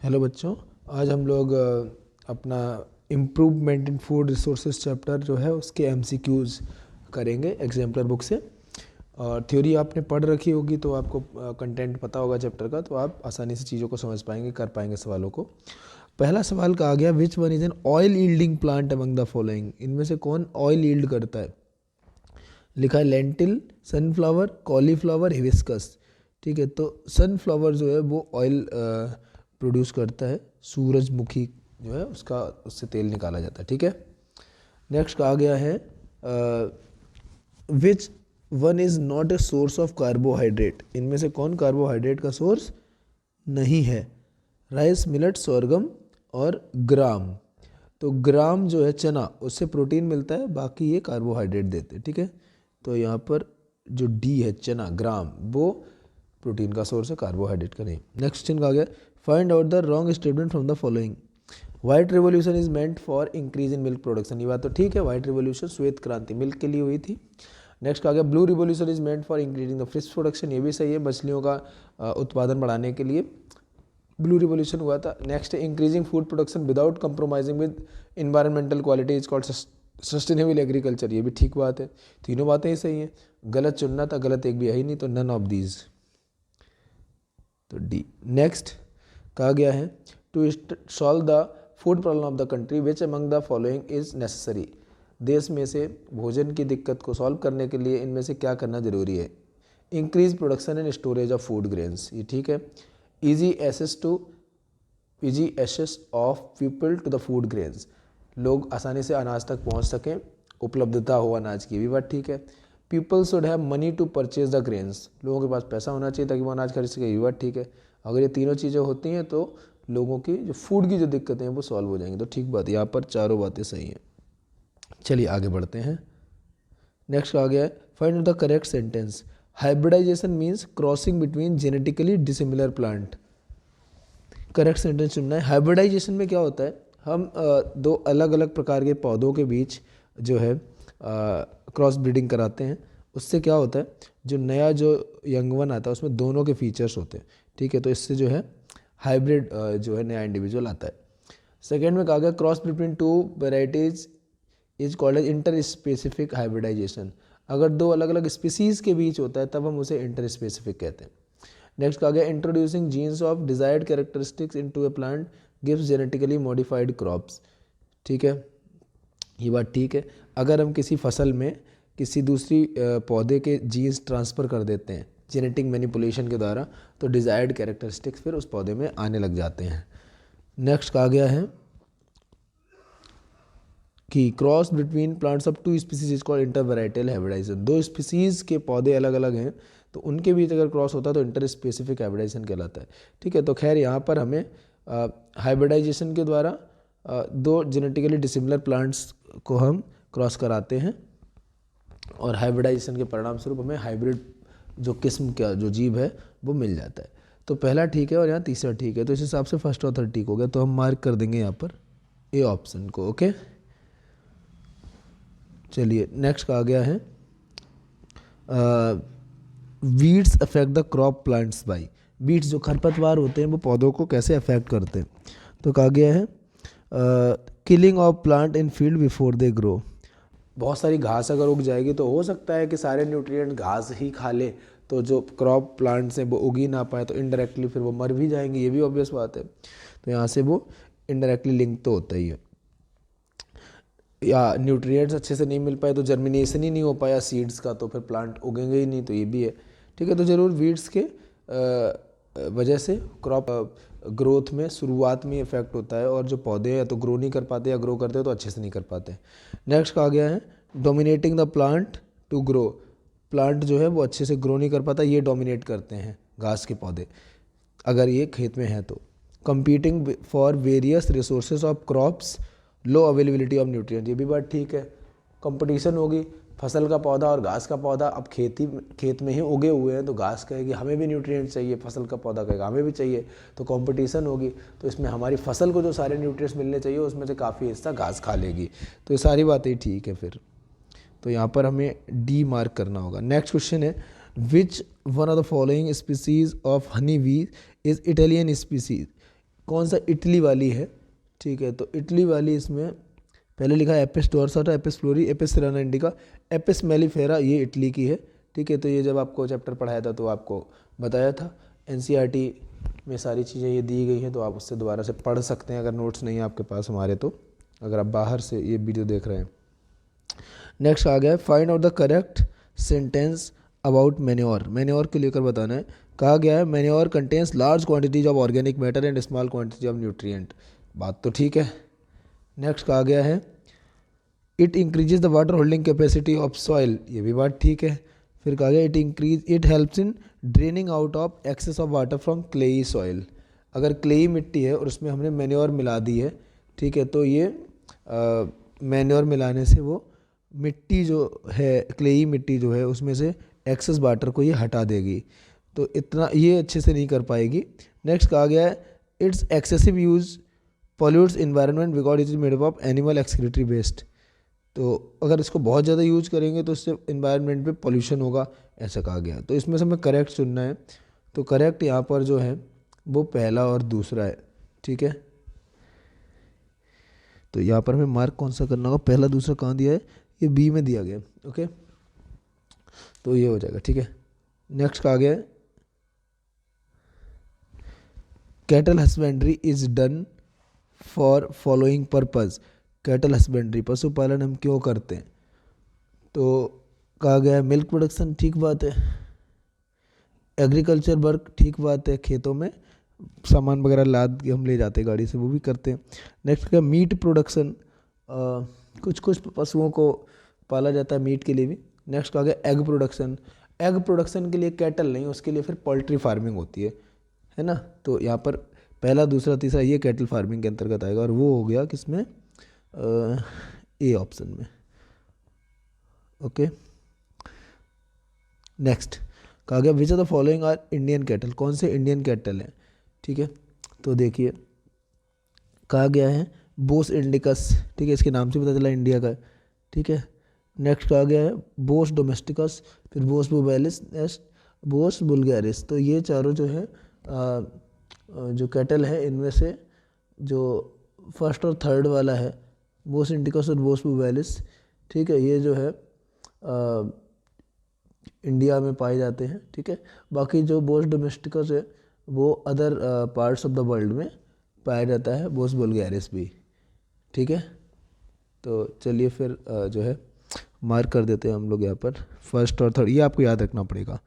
Hello बच्चों, आज हम लोग अपना improvement in food resources chapter जो है उसके एमसीक्यूज़ करेंगे एग्जाम्पलर बुक से। और थ्योरी आपने पढ़ रखी होगी तो आपको कंटेंट पता होगा चैप्टर का, तो आप आसानी से चीज़ों को समझ पाएंगे, कर पाएंगे सवालों को। पहला सवाल कहा गया, which one is an oil yielding plant among the following. इनमें से कौन ऑयल यील्ड करता है? लिखा है लेंटिल, सनफ्लावर, कॉलीफ्लावर, हिबिस्कस। ठीक है, तो सनफ्लावर जो है वो ऑयल प्रोड्यूस करता है, सूरजमुखी जो है उसका उससे तेल निकाला जाता है। ठीक है, नेक्स्ट कहा गया है which one is not a source of carbohydrate. इनमें से कौन कार्बोहाइड्रेट का सोर्स नहीं है? राइस, मिलेट, सोरगम और ग्राम। तो ग्राम जो है चना, उससे प्रोटीन मिलता है, बाकी ये कार्बोहाइड्रेट देते हैं। ठीक है, तो यहाँ पर जो डी है चना, ग्राम, वो प्रोटीन का सोर्स है, कार्बोहाइड्रेट का नहीं। नेक्स्ट क्वेश्चन कहा गया, find out the wrong statement from the following. White revolution is meant for increase in milk production. ये बात तो ठीक है, व्हाइट रिवोल्यूशन श्वेत क्रांति मिल्क के लिए हुई थी। नेक्स्ट कहा गया, blue revolution is meant for increasing the fish production. ये भी सही है, मछलियों का उत्पादन बढ़ाने के लिए ब्लू रिवोल्यूशन हुआ था। Next, increasing food production without compromising with environmental quality is called sustainable agriculture. ये भी ठीक बात है, तीनों बातें ही सही हैं। गलत चुनना था, गलत एक भी है ही नहीं, तो नन ऑफ दीज, तो डी। नेक्स्ट कहा गया है, to solve the food problem of the country which among the following is necessary. देश में से भोजन की दिक्कत को सॉल्व करने के लिए इनमें से क्या करना जरूरी है? Increase production and storage of food grains, ये ठीक है। Easy access of people to the food grains, लोग आसानी से अनाज तक पहुंच सकें, उपलब्धता हो अनाज की, भी बात ठीक है। People should have money to purchase the grains, लोगों के पास पैसा होना चाहिए ताकि वो अनाज खरीद सके, ये बात ठीक है। अगर ये तीनों चीज़ें होती हैं तो लोगों की जो फूड की जो दिक्कतें हैं वो सॉल्व हो जाएंगी, तो ठीक बात, यहाँ पर चारों बातें सही हैं। चलिए आगे बढ़ते हैं। नेक्स्ट आ गया है, find out the correct sentence. Hybridisation means crossing between genetically dissimilar plant. Correct sentence चुनना है। हाइब्रिडाइजेशन में क्या होता है, हम दो अलग अलग प्रकार के पौधों के बीच जो है क्रॉस ब्रीडिंग कराते हैं। उससे क्या होता है, जो नया जो यंग वन आता है उसमें दोनों के फीचर्स होते हैं। ठीक है, तो इससे जो है हाइब्रिड जो है नया इंडिविजुअल आता है। सेकेंड में कहा गया, cross between two varieties is called as interspecific hybridisation. अगर दो अलग अलग स्पीसीज़ के बीच होता है तब हम उसे इंटर स्पेसिफिक कहते हैं। नेक्स्ट कहा गया, introducing jeans of desired characteristics into A plant gives genetically modified crops. ठीक है, ये बात ठीक है। अगर हम किसी फसल में किसी दूसरी पौधे के जीन्स ट्रांसफ़र कर देते हैं जेनेटिक मैनिपुलेशन के द्वारा, तो डिजायर्ड कैरेक्टरिस्टिक्स फिर उस पौधे में आने लग जाते हैं। नेक्स्ट कहा गया है कि cross between plants of two species is called intervarietal hybridization. दो स्पीसीज के पौधे अलग अलग हैं तो उनके बीच अगर क्रॉस होता है तो इंटर स्पेसिफिक हाइब्रिडाइजेशन कहलाता है। ठीक है, तो खैर यहाँ पर हमें हाइब्रिडाइजेशन के द्वारा दो जेनेटिकली डिसिमिलर प्लांट्स को हम क्रॉस कराते हैं और हाइब्रिडाइजेशन के परिणाम स्वरूप हमें हाइब्रिड जो किस्म का जो जीव है वो मिल जाता है। तो पहला ठीक है और यहाँ तीसरा ठीक है, तो इस हिसाब से फर्स्ट और थर्ड ठीक हो गया, तो हम मार्क कर देंगे यहाँ पर ए ऑप्शन को। ओके, चलिए नेक्स्ट कहा गया है, weeds affect the crop plants by. Weeds जो खरपतवार होते हैं वो पौधों को कैसे अफेक्ट करते हैं? तो कहा गया है, killing of plant in field before they grow. बहुत सारी घास अगर उग जाएगी तो हो सकता है कि सारे न्यूट्रिएंट घास ही खा ले, तो जो क्रॉप प्लांट्स हैं वो उग ही ना पाए, तो इनडायरेक्टली फिर वो मर भी जाएंगे, ये भी ऑब्वियस बात है। तो यहाँ से वो इनडायरेक्टली लिंक तो होता ही है। या न्यूट्रिएंट्स अच्छे से नहीं मिल पाए तो जर्मिनेशन ही नहीं हो पाया सीड्स का, तो फिर प्लांट उगेंगे ही नहीं, तो ये भी है। ठीक है, तो ज़रूर वीड्स के वजह से क्रॉप ग्रोथ में शुरुआत में इफेक्ट होता है, और जो पौधे हैं तो ग्रो नहीं कर पाते या ग्रो करते हैं तो अच्छे से नहीं कर पाते। नेक्स्ट कहा गया है, dominating the plant to grow. Plant जो है वो अच्छे से ग्रो नहीं कर पाता, ये डोमिनेट करते हैं घास के पौधे अगर ये खेत में है तो। Competing for various resources of crops, low availability of nutrient, ये भी बात ठीक है। कंपटीशन होगी, फसल का पौधा और घास का पौधा अब खेत में ही उगे हुए हैं, तो घास कहेगी हमें भी न्यूट्रिएंट चाहिए, फसल का पौधा कहेगा हमें भी चाहिए, तो कंपटीशन होगी, तो इसमें हमारी फसल को जो सारे न्यूट्रिएंट्स मिलने चाहिए उसमें से काफ़ी हिस्सा घास खा लेगी, तो ये सारी बातें ठीक है फिर। तो यहाँ पर हमें डी मार्क करना होगा। नेक्स्ट क्वेश्चन है, which one of the following species of honey bee is Italian species. कौन सा इटली वाली है, ठीक है। तो इटली वाली इसमें पहले लिखा है Apis dorsata, Apis florea, Apis cerana indica, Apis mellifera, ये इटली की है, ठीक है। तो ये जब आपको चैप्टर पढ़ाया था तो आपको बताया था। एनसीईआरटी में सारी चीज़ें ये दी गई हैं, तो आप उससे दोबारा से पढ़ सकते हैं अगर नोट्स नहीं है आपके पास हमारे, तो अगर आप बाहर से ये वीडियो देख रहे हैं। नेक्स्ट आ गया है find out the correct sentence about manure. Manure को लेकर बताना है। कहा गया है manure contains large quantities of organic matter and small quantity of nutrient. बात तो ठीक है। नेक्स्ट कहा गया है it increases the water holding capacity of soil, ये भी बात ठीक है। फिर कहा गया it helps in draining out of excess of water from clayey soil. अगर क्लेई मिट्टी है और उसमें हमने मैन्योर मिला दी है, ठीक है, तो ये मैन्योर मिलाने से वो मिट्टी जो है, क्लेई मिट्टी जो है, उसमें से एक्सेस वाटर को ये हटा देगी। तो इतना ये अच्छे से नहीं कर पाएगी। नेक्स्ट कहा गया है its excessive use pollutes environment because it is made up of animal excretory waste. तो अगर इसको बहुत ज़्यादा यूज करेंगे तो इससे इन्वायरमेंट पे पॉल्यूशन होगा, ऐसा कहा गया। तो इसमें से हमें करेक्ट चुनना है। तो करेक्ट यहाँ पर जो है वो पहला और दूसरा है, ठीक है। तो यहाँ पर हमें मार्क कौन सा करना होगा, पहला दूसरा कहाँ दिया है, ये बी में दिया गया, ओके। तो ये हो जाएगा, ठीक है। नेक्स्ट कहा गया है cattle husbandry is done for following purpose. Cattle husbandry पशुपालन हम क्यों करते हैं, तो कहा गया है मिल्क प्रोडक्शन, ठीक बात है। एग्रीकल्चर वर्क, ठीक बात है, खेतों में सामान वगैरह लाद के हम ले जाते हैं गाड़ी से, वो भी करते हैं। नेक्स्ट क्या मीट प्रोडक्शन, कुछ कुछ पशुओं को पाला जाता है मीट के लिए भी। नेक्स्ट कहा गया एग प्रोडक्शन। एग प्रोडक्शन के लिए कैटल नहीं, उसके लिए फिर पोल्ट्री फार्मिंग होती है ना। तो यहाँ पर पहला दूसरा तीसरा ये कैटल फार्मिंग के अंतर्गत आएगा, और वो हो गया किसमें, ए ऑप्शन में, ओके। नेक्स्ट कहा गया which of the following are Indian cattle, कौन से इंडियन कैटल हैं, ठीक है। तो देखिए कहा गया है बोस इंडिकस, ठीक है, इसके नाम से पता चला इंडिया का, ठीक है। नेक्स्ट कहा गया है बोस डोमेस्टिकस, फिर बोस बुबेलिस, नेक्स्ट बोस बुल्गारिस। तो ये चारों जो है जो कैटल है, इनमें से जो फर्स्ट और थर्ड वाला है बोस इंडिकस और बोस बुबेलिस, ठीक है, ये जो है इंडिया में पाए जाते हैं, ठीक है। बाकी जो बोस डोमेस्टिकस है वो other parts of the world में पाया जाता है, बोस बुल्गारिस भी, ठीक है। तो चलिए फिर जो है मार्क कर देते हैं हम लोग यहाँ पर फर्स्ट और थर्ड, ये आपको याद रखना पड़ेगा,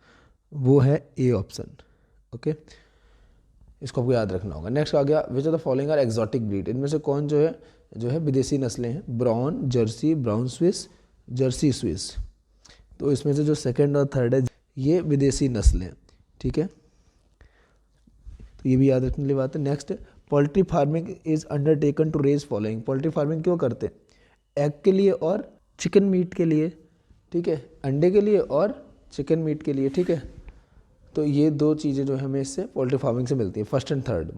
वो है ए ऑप्शन, ओके। इसको आपको याद रखना होगा। नेक्स्ट आ गया which of the following are exotic breed, इनमें से कौन जो है विदेशी नस्लें हैं, brown Jersey, Brown Swiss, Jersey Swiss. तो इसमें से जो सेकंड और थर्ड है ये विदेशी नस्लें, ठीक है। तो ये भी याद रखने वाली बात है। Next poultry farming is undertaken to raise following. Poultry farming क्यों करते हैं, एग के लिए और चिकन मीट के लिए, ठीक है, अंडे के लिए और चिकन मीट के लिए, ठीक है। तो ये दो चीज़ें जो है हमें इससे पोल्ट्री फार्मिंग से मिलती है, फर्स्ट एंड थर्ड।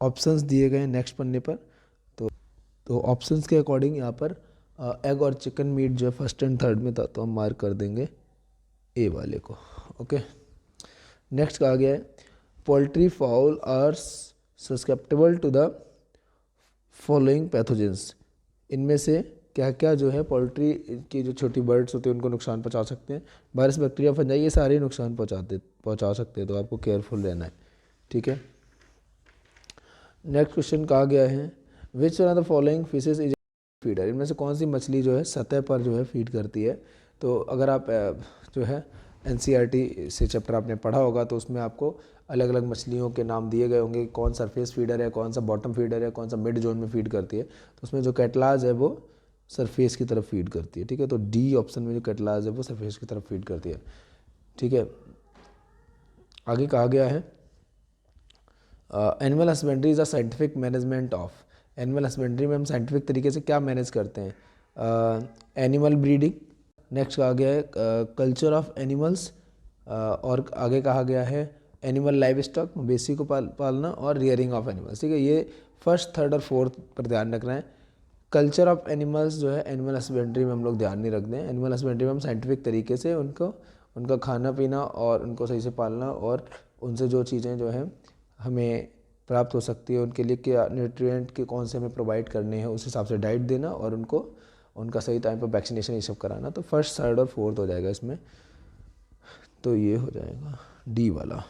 ऑप्शंस दिए गए हैं नेक्स्ट पन्ने पर। तो ऑप्शंस के अकॉर्डिंग यहाँ पर एग और चिकन मीट जो है फर्स्ट एंड थर्ड में था, तो हम मार्क कर देंगे ए वाले को, ओके। नेक्स्ट कहा गया है poultry fowl are susceptible to the following pathogens. इनमें से क्या क्या जो है पोल्ट्री की जो छोटी बर्ड्स होते हैं उनको नुकसान पहुंचा सकते हैं, वायरस, बैक्टीरिया, फंजाई, ये सारे नुकसान पहुंचा सकते हैं, तो आपको केयरफुल रहना है, ठीक है। नेक्स्ट क्वेश्चन कहा गया है which one of the following fishes is feeder. इनमें से कौन सी मछली जो है सतह पर जो है फीड करती है। तो अगर आप जो है एनसीईआरटी से चैप्टर आपने पढ़ा होगा तो उसमें आपको अलग अलग मछलियों के नाम दिए गए होंगे, कौन सरफेस फीडर है, कौन सा बॉटम फीडर है, कौन सा मिड जोन में फीड करती है। तो उसमें जो कैटलाज है वो सरफेस की तरफ फीड करती है, ठीक है। तो डी ऑप्शन में जो कैटलाज है वो सरफेस की तरफ फीड करती है, ठीक है। आगे कहा गया है animal husbandry is a scientific management of. Animal husbandry में हम साइंटिफिक तरीके से क्या मैनेज करते हैं, एनिमल ब्रीडिंग। नेक्स्ट कहा गया है कल्चर ऑफ एनिमल्स, और आगे कहा गया है एनिमल लाइव स्टॉक, मवेशी को पालना, और रियरिंग ऑफ एनिमल्स, ठीक है। ये फर्स्ट थर्ड और फोर्थ पर ध्यान रखना है। कल्चर ऑफ एनिमल्स जो है एनिमल हस्बेंड्री में हम लोग ध्यान नहीं रखते हैं। एनिमल हस्बेंड्री में हम साइंटिफिक तरीके से उनका खाना पीना और उनको सही से पालना और उनसे जो चीज़ें जो हैं हमें प्राप्त हो सकती है, उनके लिए क्या न्यूट्रिएंट के कौन से हमें प्रोवाइड करने हैं, उस हिसाब से डाइट देना और उनको उनका सही टाइम पर वैक्सीनेशन ये सब कराना। तो फर्स्ट, थर्ड और फोर्थ हो जाएगा इसमें, तो ये हो जाएगा डी वाला।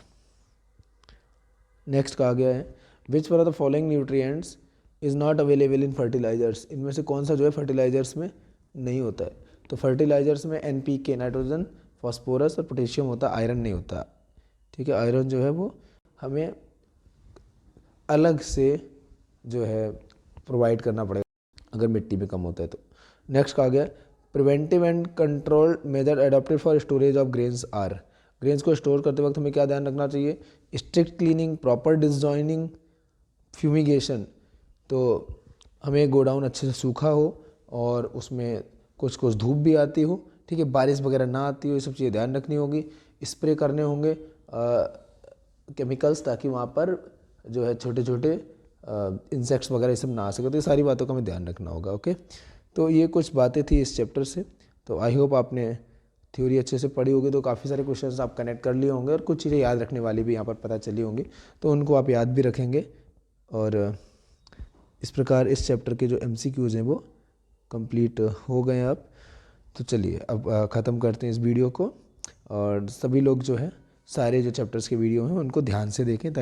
नेक्स्ट कहा गया है which one of the following nutrients is not available in fertilisers, इनमें से कौन सा जो है फर्टिलाइजर्स में नहीं होता है। तो फर्टिलाइजर्स में NPK नाइट्रोजन, फॉस्फोरस और पोटेशियम होता है, आयरन नहीं होता। ठीक है, आयरन जो है वो हमें अलग से जो है प्रोवाइड करना पड़ेगा अगर मिट्टी में कम होता है तो। नेक्स्ट कहा गया preventive and control method adopted for storage of grains are, grains को स्टोर करते वक्त हमें क्या ध्यान रखना चाहिए, strict cleaning, proper disjoining, fumigation. तो हमें गोडाउन अच्छे से सूखा हो और उसमें कुछ कुछ धूप भी आती हो, ठीक है, बारिश वगैरह ना आती हो, ये सब चीज़ें ध्यान रखनी होगी। स्प्रे करने होंगे केमिकल्स, ताकि वहाँ पर जो है छोटे छोटे इंसेक्ट्स वगैरह ये सब ना आ सके। तो ये सारी बातों का हमें ध्यान रखना होगा। ओके, तो ये कुछ बातें थी इस चैप्टर से। तो आई होप आपने थ्योरी अच्छे से पढ़ी होगी, तो काफ़ी सारे क्वेश्चंस आप कनेक्ट कर लिए होंगे और कुछ चीज़ें याद रखने वाली भी यहाँ पर पता चली होंगी, तो उनको आप याद भी रखेंगे। और इस प्रकार इस चैप्टर के जो MCQs हैं वो कंप्लीट हो गए हैं अब। तो चलिए अब ख़त्म करते हैं इस वीडियो को, और सभी लोग जो है सारे जो चैप्टर्स के वीडियो हैं उनको ध्यान से देखें।